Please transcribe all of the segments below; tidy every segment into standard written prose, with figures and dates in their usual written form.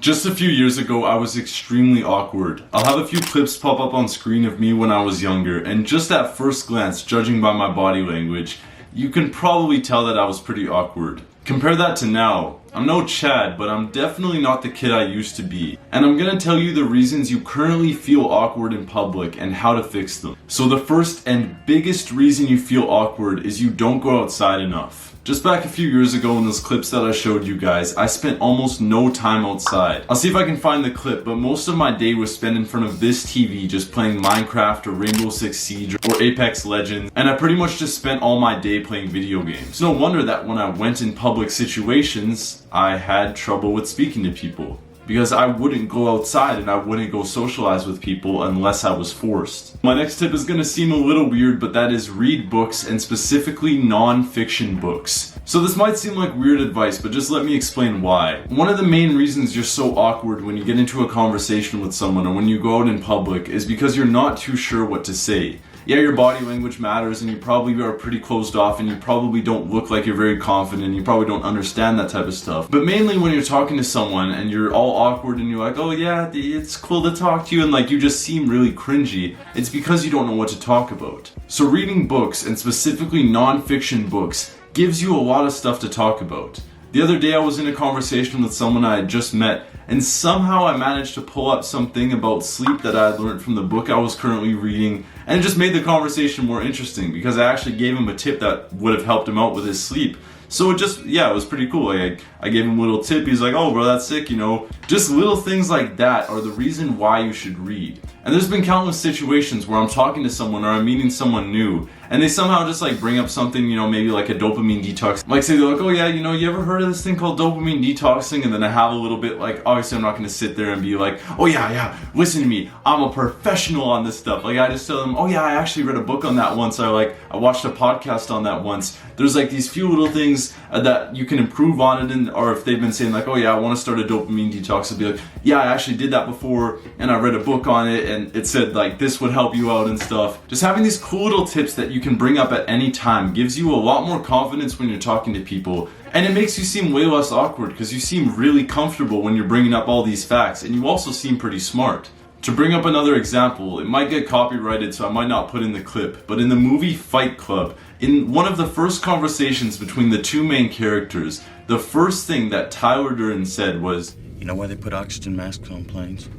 Just a few years ago, I was extremely awkward. I'll have a few clips pop up on screen of me when I was younger, and just at first glance, judging by my body language, you can probably tell that I was pretty awkward. Compare that to now. I'm no Chad, but I'm definitely not the kid I used to be. And I'm gonna tell you the reasons you currently feel awkward in public and how to fix them. So the first and biggest reason you feel awkward is you don't go outside enough. Just back a few years ago in those clips that I showed you guys, I spent almost no time outside. I'll see if I can find the clip, but most of my day was spent in front of this TV just playing Minecraft or Rainbow Six Siege or Apex Legends, and I pretty much just spent all my day playing video games. No wonder that when I went in public situations, I had trouble with speaking to people. Because I wouldn't go outside and I wouldn't go socialize with people unless I was forced. My next tip is gonna seem a little weird, but that is read books, and specifically non-fiction books. So this might seem like weird advice, but just let me explain why. One of the main reasons you're so awkward when you get into a conversation with someone or when you go out in public is because you're not too sure what to say. Yeah, your body language matters, and you probably are pretty closed off, and you probably don't look like you're very confident, you probably don't understand that type of stuff. But mainly when you're talking to someone and you're all awkward and you're like, oh yeah, it's cool to talk to you, and like you just seem really cringy, it's because you don't know what to talk about. So reading books, and specifically non-fiction books, gives you a lot of stuff to talk about. The other day I was in a conversation with someone I had just met, and somehow I managed to pull up something about sleep that I had learned from the book I was currently reading, and it just made the conversation more interesting because I actually gave him a tip that would have helped him out with his sleep. So it was pretty cool. I gave him a little tip. He's like, oh bro, that's sick, you know. Just little things like that are the reason why you should read. And there's been countless situations where I'm talking to someone or I'm meeting someone new, and they somehow just like bring up something, you know, maybe like a dopamine detox. Like say they're like, oh yeah, you know, you ever heard of this thing called dopamine detoxing? And then I have a little bit like, obviously I'm not gonna sit there and be like, oh yeah, listen to me, I'm a professional on this stuff. Like I just tell them, oh yeah, I actually read a book on that once, I watched a podcast on that once. There's like these few little things that you can improve on it, and or if they've been saying like, oh yeah, I want to start a dopamine detox, I'll be like, yeah, I actually did that before, and I read a book on it, and it said like this would help you out and stuff. Just having these cool little tips that you can bring up at any time gives you a lot more confidence when you're talking to people, and it makes you seem way less awkward because you seem really comfortable when you're bringing up all these facts, and you also seem pretty smart. To bring up another example, it might get copyrighted, so I might not put in the clip, but in the movie Fight Club, in one of the first conversations between the two main characters, the first thing that Tyler Durden said was, you know why they put oxygen masks on planes?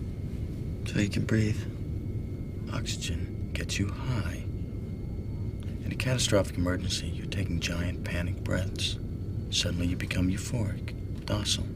So you can breathe. Oxygen gets you high. In a catastrophic emergency, you're taking giant panic breaths. Suddenly you become euphoric, docile.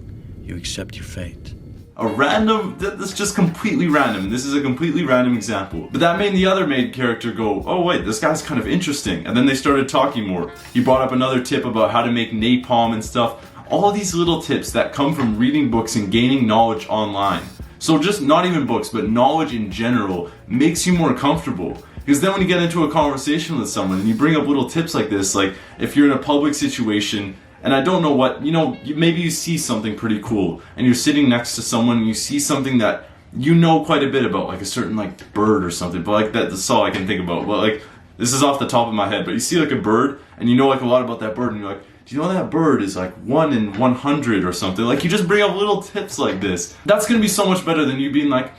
You accept your fate. That's just completely random. This is a completely random example. But that made the other main character go, oh wait, this guy's kind of interesting. And then they started talking more. He brought up another tip about how to make napalm and stuff. All these little tips that come from reading books and gaining knowledge online. So just not even books, but knowledge in general makes you more comfortable. Because then when you get into a conversation with someone and you bring up little tips like this, like if you're in a public situation and I don't know what, you know, maybe you see something pretty cool and you're sitting next to someone and you see something that you know quite a bit about, like a certain like bird or something, but like that's all I can think about. But like, this is off the top of my head, but you see like a bird and you know like a lot about that bird and you're like, do you know that bird is like 1 in 100 or something? Like you just bring up little tips like this. That's gonna be so much better than you being like,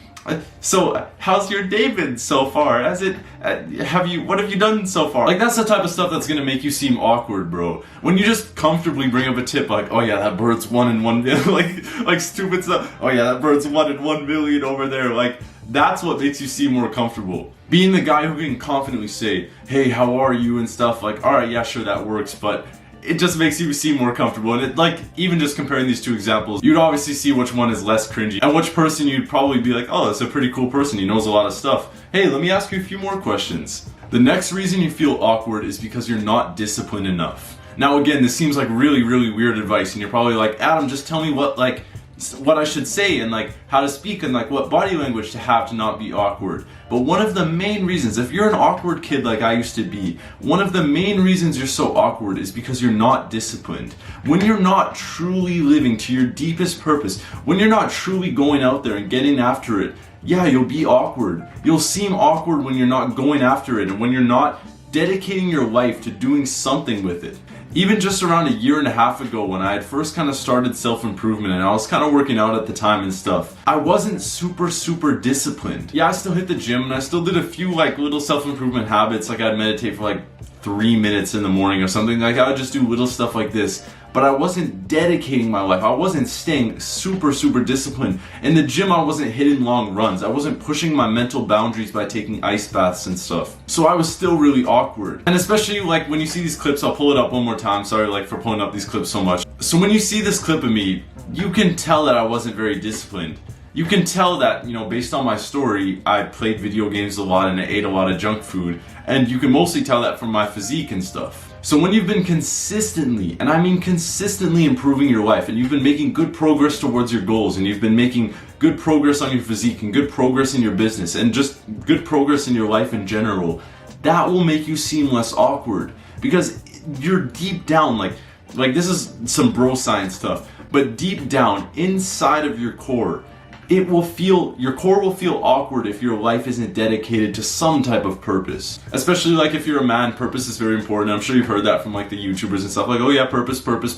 so how's your day been so far? What have you done so far? Like that's the type of stuff that's gonna make you seem awkward, bro. When you just comfortably bring up a tip like, oh yeah, that bird's 1 in 1 million, like stupid stuff. Oh yeah, that bird's 1 in 1 million over there. Like that's what makes you seem more comfortable. Being the guy who can confidently say, hey, how are you and stuff, like, all right, yeah, sure, that works, but it just makes you seem more comfortable. And it, like, even just comparing these two examples, you'd obviously see which one is less cringy and which person you'd probably be like, oh, that's a pretty cool person, he knows a lot of stuff. Hey, let me ask you a few more questions. The next reason you feel awkward is because you're not disciplined enough. Now again, this seems like really, really weird advice, and you're probably like, Adam, just tell me what I should say and like how to speak and like what body language to have to not be awkward. But one of the main reasons, if you're an awkward kid like I used to be, one of the main reasons you're so awkward is because you're not disciplined. When you're not truly living to your deepest purpose, when you're not truly going out there and getting after it, yeah, you'll be awkward. You'll seem awkward when you're not going after it and when you're not dedicating your life to doing something with it. Even just around a year and a half ago when I had first kind of started self-improvement and I was kind of working out at the time and stuff, I wasn't super disciplined. Yeah, I still hit the gym and I still did a few like little self-improvement habits, like I'd meditate for like 3 minutes in the morning or something. Like I would just do little stuff like this, but I wasn't dedicating my life. I wasn't staying super disciplined. In the gym, I wasn't hitting long runs. I wasn't pushing my mental boundaries by taking ice baths and stuff. So I was still really awkward. And especially like when you see these clips, I'll pull it up one more time. Sorry like for pulling up these clips so much. So when you see this clip of me, you can tell that I wasn't very disciplined. You can tell that, you know, based on my story, I played video games a lot and I ate a lot of junk food. And you can mostly tell that from my physique and stuff. So when you've been consistently, and I mean consistently improving your life, and you've been making good progress towards your goals, and you've been making good progress on your physique, and good progress in your business, and just good progress in your life in general, that will make you seem less awkward. Because you're deep down, like this is some bro science stuff, but deep down, inside of your core, your core will feel awkward if your life isn't dedicated to some type of purpose. Especially like if you're a man, purpose is very important. I'm sure you've heard that from like the YouTubers and stuff, like, oh yeah, purpose. Purpose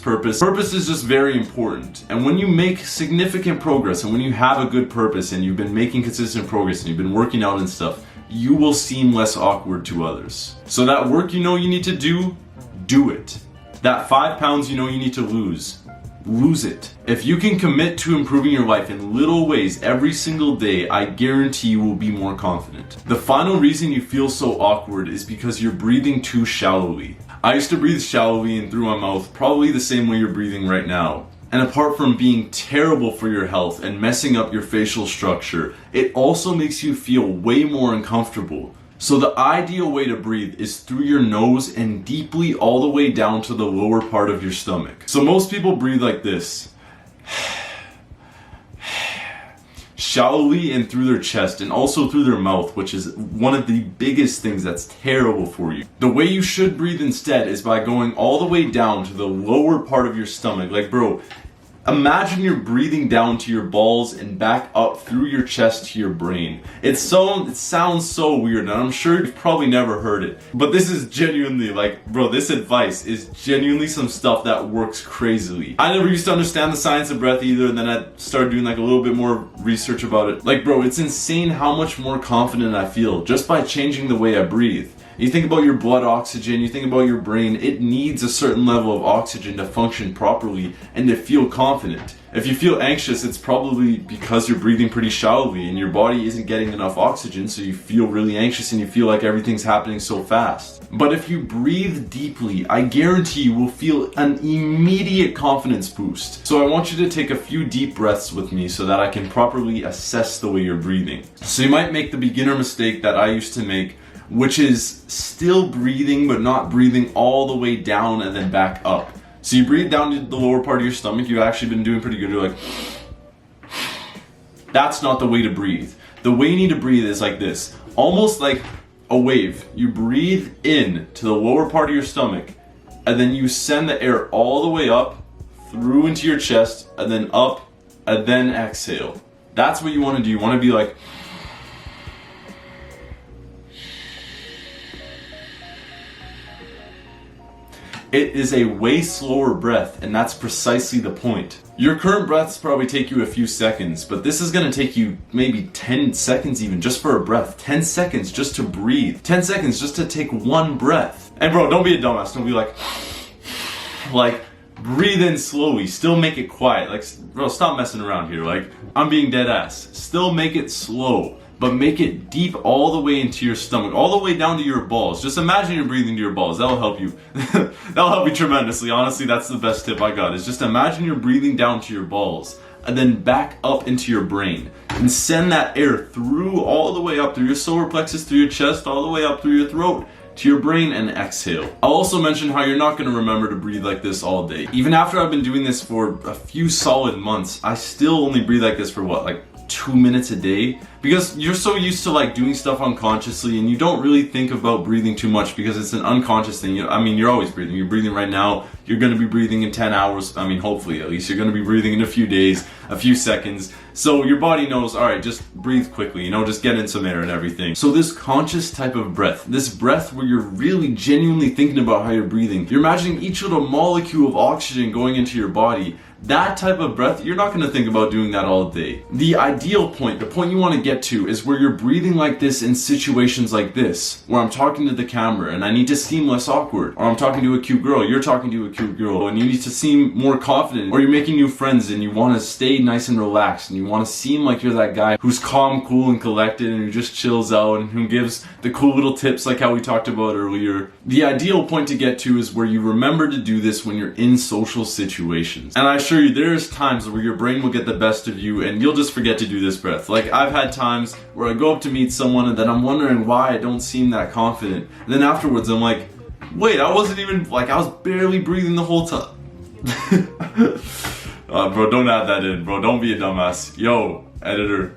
is just very important. And when you make significant progress and when you have a good purpose and you've been making consistent progress and you've been working out and stuff, you will seem less awkward to others. So that work you know you need to do it. That 5 pounds you know you need to lose it. If you can commit to improving your life in little ways every single day, I guarantee you will be more confident. The final reason you feel so awkward is because you're breathing too shallowly. I used to breathe shallowly and through my mouth, probably the same way you're breathing right now. And apart from being terrible for your health and messing up your facial structure, it also makes you feel way more uncomfortable. So the ideal way to breathe is through your nose and deeply all the way down to the lower part of your stomach. So most people breathe like this. Shallowly and through their chest and also through their mouth, which is one of the biggest things that's terrible for you. The way you should breathe instead is by going all the way down to the lower part of your stomach. Like bro, imagine you're breathing down to your balls and back up through your chest to your brain. It sounds so weird, and I'm sure you've probably never heard it. But this is genuinely, like, bro, this advice is genuinely some stuff that works crazily. I never used to understand the science of breath either, and then I started doing like a little bit more research about it. Like, bro, it's insane how much more confident I feel just by changing the way I breathe. You think about your blood oxygen, you think about your brain, it needs a certain level of oxygen to function properly and to feel confident. If you feel anxious, it's probably because you're breathing pretty shallowly and your body isn't getting enough oxygen, so you feel really anxious and you feel like everything's happening so fast. But if you breathe deeply, I guarantee you will feel an immediate confidence boost. So I want you to take a few deep breaths with me so that I can properly assess the way you're breathing. So you might make the beginner mistake that I used to make, which is still breathing but not breathing all the way down and then back up. So you breathe down to the lower part of your stomach, you've actually been doing pretty good, you're like, that's not the way to breathe. The way you need to breathe is like this, almost like a wave. You breathe in to the lower part of your stomach and then you send the air all the way up through into your chest and then up and then exhale. That's what you want to do. You want to be like, it is a way slower breath, and that's precisely the point. Your current breaths probably take you a few seconds, but this is gonna take you maybe 10 seconds even just for a breath. 10 seconds just to breathe. 10 seconds just to take one breath. And bro, don't be a dumbass. Don't be like, breathe in slowly. Still make it quiet. Like, bro, stop messing around here. Like, I'm being dead ass. Still make it slow, but make it deep all the way into your stomach, all the way down to your balls. Just imagine you're breathing to your balls. That'll help you. That'll help you tremendously. Honestly, that's the best tip I got, is just imagine you're breathing down to your balls and then back up into your brain and send that air through all the way up through your solar plexus, through your chest, all the way up through your throat to your brain and exhale. I'll also mention how you're not going to remember to breathe like this all day. Even after I've been doing this for a few solid months, I still only breathe like this for what, like 2 minutes a day, because you're so used to like doing stuff unconsciously and you don't really think about breathing too much because it's an unconscious thing. I mean, you're always breathing. You're breathing right now. You're going to be breathing in 10 hours. I mean, hopefully at least you're going to be breathing in a few days, a few seconds. So your body knows, all right, just breathe quickly, you know, just get in some air and everything. So this conscious type of breath, this breath where you're really genuinely thinking about how you're breathing, you're imagining each little molecule of oxygen going into your body. That type of breath, you're not going to think about doing that all day. The ideal point, the point you want to get to, is where you're breathing like this in situations like this, where I'm talking to the camera and I need to seem less awkward, or I'm talking to a cute girl, you're talking to a cute girl, and you need to seem more confident, or you're making new friends and you want to stay nice and relaxed, and you want to seem like you're that guy who's calm, cool, and collected, and who just chills out and who gives the cool little tips like how we talked about earlier. The ideal point to get to is where you remember to do this when you're in social situations. And I assure you, there's times where your brain will get the best of you and you'll just forget to do this breath. Like, I've had times where I go up to meet someone and then I'm wondering why I don't seem that confident. And then afterwards I'm like, wait, I wasn't even, like, I was barely breathing the whole time. Bro, don't add that in, bro. Don't be a dumbass. Yo, editor,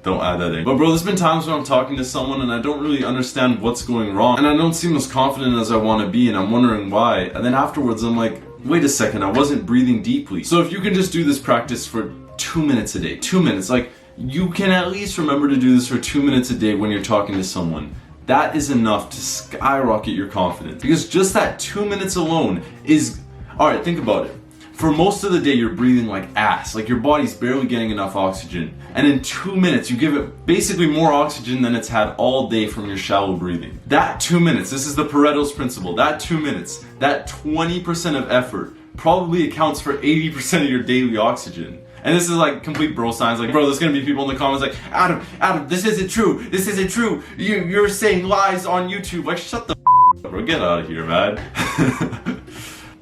don't add that in. But bro, there's been times where I'm talking to someone and I don't really understand what's going wrong, and I don't seem as confident as I want to be, and I'm wondering why. And then afterwards I'm like, wait a second, I wasn't breathing deeply. So if you can just do this practice for 2 minutes a day, 2 minutes, like, you can at least remember to do this for 2 minutes a day when you're talking to someone. That is enough to skyrocket your confidence, because just that 2 minutes alone is, alright, think about it. For most of the day you're breathing like ass, like your body's barely getting enough oxygen, and in 2 minutes you give it basically more oxygen than it's had all day from your shallow breathing. That 2 minutes, this is the Pareto's principle, that 2 minutes, that 20% of effort probably accounts for 80% of your daily oxygen. And this is like complete bro science. Like, bro, there's gonna be people in the comments like, Adam, this isn't true, this isn't true, you're saying lies on YouTube. Like, shut the up, bro, get out of here, man.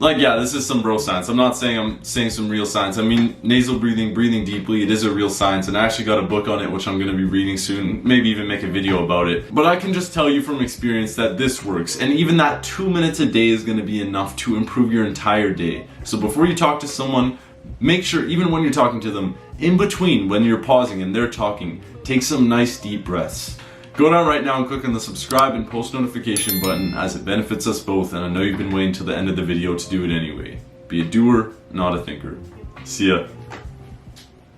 Like, yeah, this is some bro science. I'm saying some real science. I mean, nasal breathing, breathing deeply, it is a real science, and I actually got a book on it, which I'm gonna be reading soon, maybe even make a video about it. But I can just tell you from experience that this works, and even that 2 minutes a day is gonna be enough to improve your entire day. So before you talk to someone, make sure, even when you're talking to them, in between, when you're pausing and they're talking, take some nice deep breaths. Go down right now and click on the subscribe and post notification button, as it benefits us both, and I know you've been waiting till the end of the video to do it anyway. Be a doer, not a thinker. See ya.